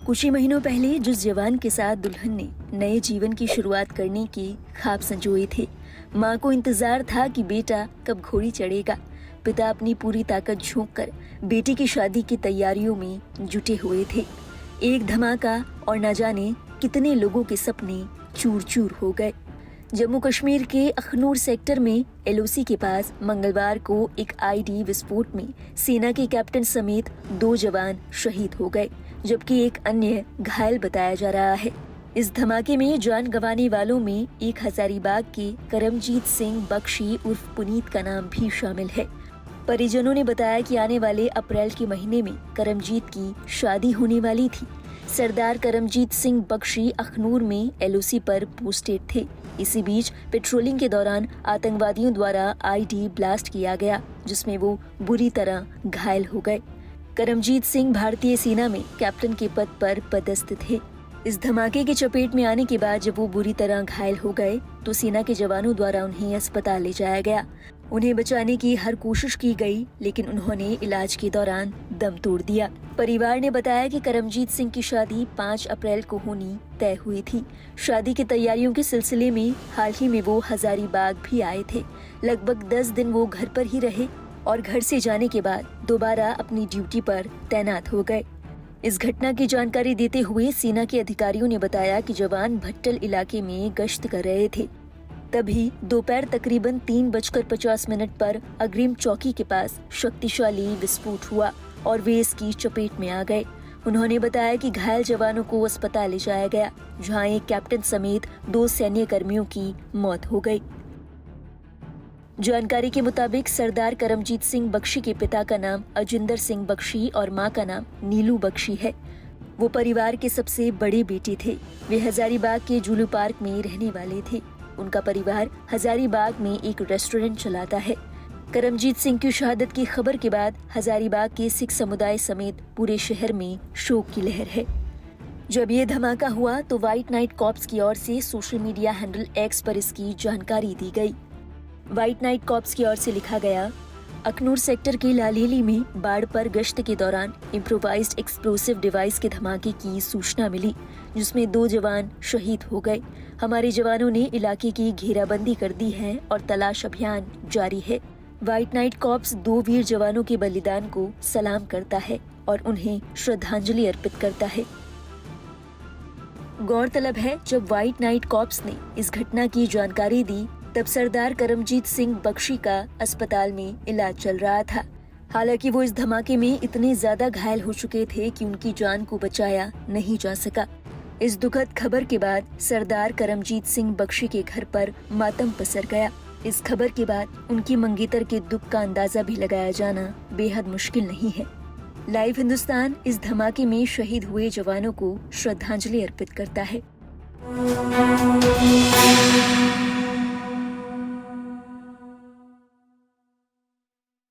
कुछ ही महीनों पहले जिस जवान के साथ दुल्हन ने नए जीवन की शुरुआत करने की ख्वाब संजोए थे, माँ को इंतजार था कि बेटा कब घोड़ी चढ़ेगा। पिता अपनी पूरी ताकत झोंककर बेटी की शादी की तैयारियों में जुटे हुए थे। एक धमाका और न जाने कितने लोगों के सपने चूर चूर हो गए। जम्मू कश्मीर के अखनूर सेक्टर में एलओसी के पास मंगलवार को एक आईडी विस्फोट में सेना के कैप्टन समेत 2 जवान शहीद हो गए, जबकि एक अन्य घायल बताया जा रहा है। इस धमाके में जान गंवाने वालों में एक हजारीबाग के करमजीत सिंह बख्शी उर्फ पुनीत का नाम भी शामिल है। परिजनों ने बताया कि आने वाले अप्रैल के महीने में करमजीत की शादी होने वाली थी। सरदार करमजीत सिंह बख्शी अखनूर में एलओसी पर पोस्टेड थे। इसी बीच पेट्रोलिंग के दौरान आतंकवादियों द्वारा आईडी ब्लास्ट किया गया, जिसमें वो बुरी तरह घायल हो गए। करमजीत सिंह भारतीय सेना में कैप्टन के पद पर पदस्थ थे। इस धमाके की चपेट में आने के बाद जब वो बुरी तरह घायल हो गए तो सेना के जवानों द्वारा उन्हें अस्पताल ले जाया गया। उन्हें बचाने की हर कोशिश की गई, लेकिन उन्होंने इलाज के दौरान दम तोड़ दिया। परिवार ने बताया कि करमजीत सिंह की शादी 5 अप्रैल को होनी तय हुई थी। शादी की तैयारियों के सिलसिले में हाल ही में वो हजारीबाग भी आए थे। लगभग 10 दिन वो घर पर ही रहे और घर से जाने के बाद दोबारा अपनी ड्यूटी पर तैनात हो गए। इस घटना की जानकारी देते हुए सेना के अधिकारियों ने बताया कि जवान भट्टल इलाके में गश्त कर रहे थे। तभी दोपहर तकरीबन 3:50 पर अग्रिम चौकी के पास शक्तिशाली विस्फोट हुआ और वे इसकी चपेट में आ गए। उन्होंने बताया कि घायल जवानों को अस्पताल ले जाया गया, जहां एक कैप्टन समेत 2 सैन्य कर्मियों की मौत हो गई। जानकारी के मुताबिक सरदार करमजीत सिंह बख्शी के पिता का नाम अजिंदर सिंह बख्शी और मां का नाम नीलू बख्शी है। वो परिवार के सबसे बड़े बेटे थे। वे हजारीबाग के जूलू पार्क में रहने वाले थे। उनका परिवार हजारीबाग में एक रेस्टोरेंट चलाता है। करमजीत सिंह की शहादत की खबर के बाद हजारीबाग के सिख समुदाय समेत पूरे शहर में शोक की लहर है। जब ये धमाका हुआ तो व्हाइट नाइट कॉर्प्स की ओर से सोशल मीडिया हैंडल एक्स पर इसकी जानकारी दी गई। व्हाइट नाइट कॉर्प्स की ओर से लिखा गया, अखनूर सेक्टर के लालेली में बाढ़ पर गश्त के दौरान इम्प्रोवाइज्ड एक्सप्लोसिव डिवाइस के धमाके की सूचना मिली, जिसमें 2 जवान शहीद हो गए। हमारे जवानों ने इलाके की घेराबंदी कर दी है और तलाश अभियान जारी है। व्हाइट नाइट कॉर्प्स 2 वीर जवानों के बलिदान को सलाम करता है और उन्हें श्रद्धांजलि अर्पित करता है। गौरतलब है, जब व्हाइट नाइट कॉर्प्स ने इस घटना की जानकारी दी तब सरदार करमजीत सिंह बख्शी का अस्पताल में इलाज चल रहा था। हालांकि वो इस धमाके में इतने ज्यादा घायल हो चुके थे कि उनकी जान को बचाया नहीं जा सका। इस दुखद खबर के बाद सरदार करमजीत सिंह बख्शी के घर पर मातम पसर गया। इस खबर के बाद उनकी मंगेतर के दुख का अंदाजा भी लगाया जाना बेहद मुश्किल नहीं है। लाइव हिंदुस्तान इस धमाके में शहीद हुए जवानों को श्रद्धांजलि अर्पित करता है।